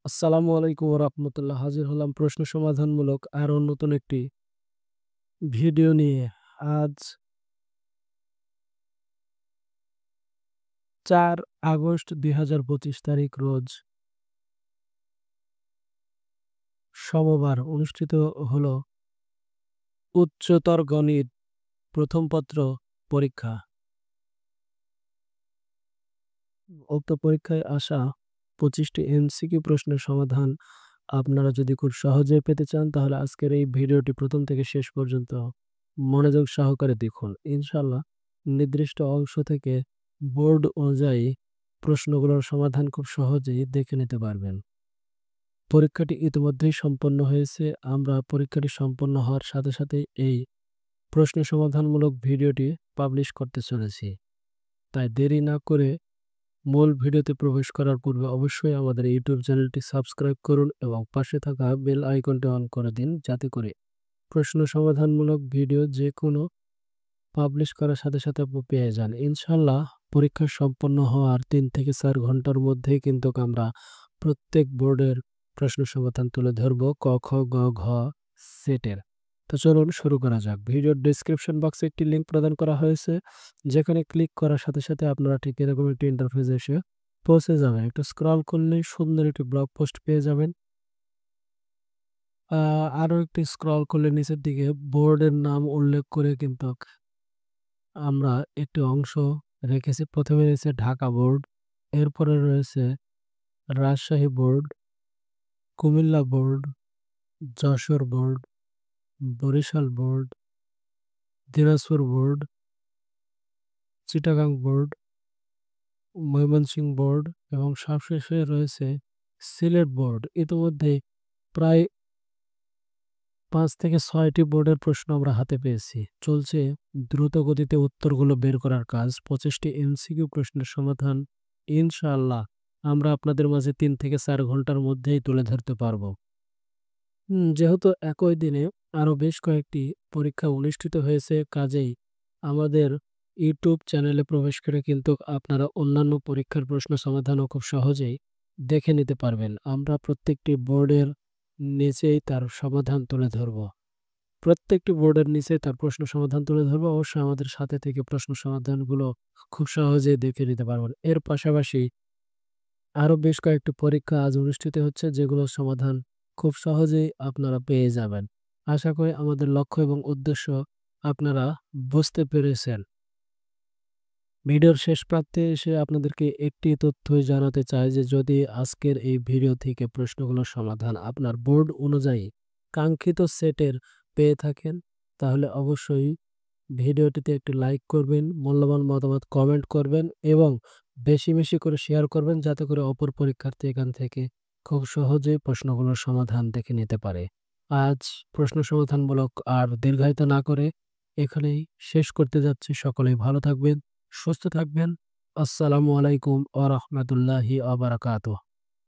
আসসালামু আলাইকুম রাহমাতুল্লাহ। হাজির হলাম প্রশ্ন সমাধানমূলক আরো নতুন একটি ভিডিও নিয়ে। আজ ৪ আগস্ট ২০২৫ তারিখ রোজ সোমবার অনুষ্ঠিত হলো উচ্চতর গণিত প্রথম পত্র পরীক্ষা। উক্ত পরীক্ষায় আসা ২৫টি এমসিকিউ প্রশ্নের সমাধান আপনারা যদি খুব সহজে পেতে চান তাহলে আজকের এই ভিডিওটি প্রথম থেকে শেষ পর্যন্ত মনোযোগ সহকারে দেখুন। ইনশাআল্লাহ নির্দিষ্ট অংশ থেকে বোর্ড অনুযায়ী প্রশ্নগুলোর সমাধান খুব সহজেই দেখে নিতে পারবেন। পরীক্ষাটি ইতিমধ্যেই সম্পন্ন হয়েছে। আমরা পরীক্ষাটি সম্পন্ন হওয়ার সাথে সাথে এই প্রশ্ন সমাধানমূলক ভিডিওটি পাবলিশ করতে চলেছি। তাই দেরি না করে মূল ভিডিওতে প্রবেশ করার পূর্বে অবশ্যই আমাদের ইউটিউব চ্যানেলটি সাবস্ক্রাইব করুন এবং পাশে থাকা বেল আইকনটি অন করে দিন, যাতে করে প্রশ্ন সমাধানমূলক ভিডিও যে কোনো পাবলিশ করার সাথে সাথে আপনি পেয়ে যান। ইনশাল্লাহ পরীক্ষা সম্পন্ন হওয়ার ৩ থেকে ৪ ঘন্টার মধ্যেই কিন্তু আমরা প্রত্যেক বোর্ডের প্রশ্ন সমাধান তুলে ধরব, ক, খ, গ, ঘ সেটের। তো চলুন শুরু করা যাক। ভিডিওর ডেসক্রিপশন বক্সে একটি লিঙ্ক প্রদান করা হয়েছে, যেখানে ক্লিক করার সাথে সাথে আপনারা ঠিক এরকম একটি ইন্টারফেসে এসে পৌঁছে যাবেন। একটু স্ক্রল করলেই সুন্দর একটি ব্লগ পোস্ট পেয়ে যাবেন। আরো একটি স্ক্রল করলে নিচের দিকে বোর্ডের নাম উল্লেখ করে কিন্তু আমরা একটি অংশ রেখেছি। প্রথমে রয়েছে ঢাকা বোর্ড, এরপরে রয়েছে Rajshahi board, Comilla board, Jessore board, Barisal board, Dinajpur board, Chittagong board, Mymensingh board এবং সবশেষে রয়েছে সিলেট বোর্ড। ইতিমধ্যেই প্রায় ৫ থেকে ৬টি বোর্ডের প্রশ্ন আমরা হাতে পেয়েছি। চলছে দ্রুত গতিতে উত্তরগুলো বের করার কাজ। ২৫টি এমসিকিউ প্রশ্নের সমাধান ইনশাআল্লাহ আমরা আপনাদের মাঝে ৩ থেকে ৪ ঘন্টার মধ্যেই তুলে ধরতে পারবো। যেহেতু একই দিনে আরো বেশ কয়েকটি পরীক্ষা অনুষ্ঠিত হয়েছে, কাজেই আমাদের ইউটিউব চ্যানেলে প্রবেশ করে কিন্তু আপনারা অন্যান্য পরীক্ষার প্রশ্ন সমাধানও খুব সহজেই দেখে নিতে পারবেন। আমরা প্রত্যেকটি বোর্ডের নিচেই তার সমাধান তুলে ধরব। প্রত্যেকটি বোর্ডের নিচে তার প্রশ্ন সমাধান তুলে ধরবো। অবশ্যই আমাদের সাথে থেকে প্রশ্ন সমাধানগুলো খুব সহজেই দেখে নিতে পারবেন। এর পাশাপাশি আরো বেশ কয়েকটি পরীক্ষা আজ অনুষ্ঠিত হচ্ছে, যেগুলোর সমাধান খুব সহজেই আপনারা পেয়ে যাবেন। আশা করি আমাদের লক্ষ্য এবং উদ্দেশ্য আপনারা বুঝতে পেরেছেন। ভিডিওর শেষ প্রান্তে এসে আপনাদেরকে একটি তথ্যই জানাতে চাই যে যদি আজকের এই ভিডিও থেকে প্রশ্নগুলোর সমাধান আপনার বোর্ড অনুযায়ী কাঙ্ক্ষিত সেটের পেয়ে থাকেন, তাহলে অবশ্যই ভিডিওটিতে একটি লাইক করবেন, মূল্যবান মতামত কমেন্ট করবেন এবং বেশি বেশি করে শেয়ার করবেন, যাতে করে অপর পরীক্ষার্থী এখান থেকে খুব সহজেই প্রশ্নগুলোর সমাধান দেখে নিতে পারে। আজ প্রশ্ন সমাধানমূলক আর দীর্ঘায়িত না করে এখানেই শেষ করতে যাচ্ছি। সকলেই ভালো থাকবেন, সুস্থ থাকবেন। আসসালামু আলাইকুম ওয়া রাহমাতুল্লাহি ওয়া বারাকাতুহু।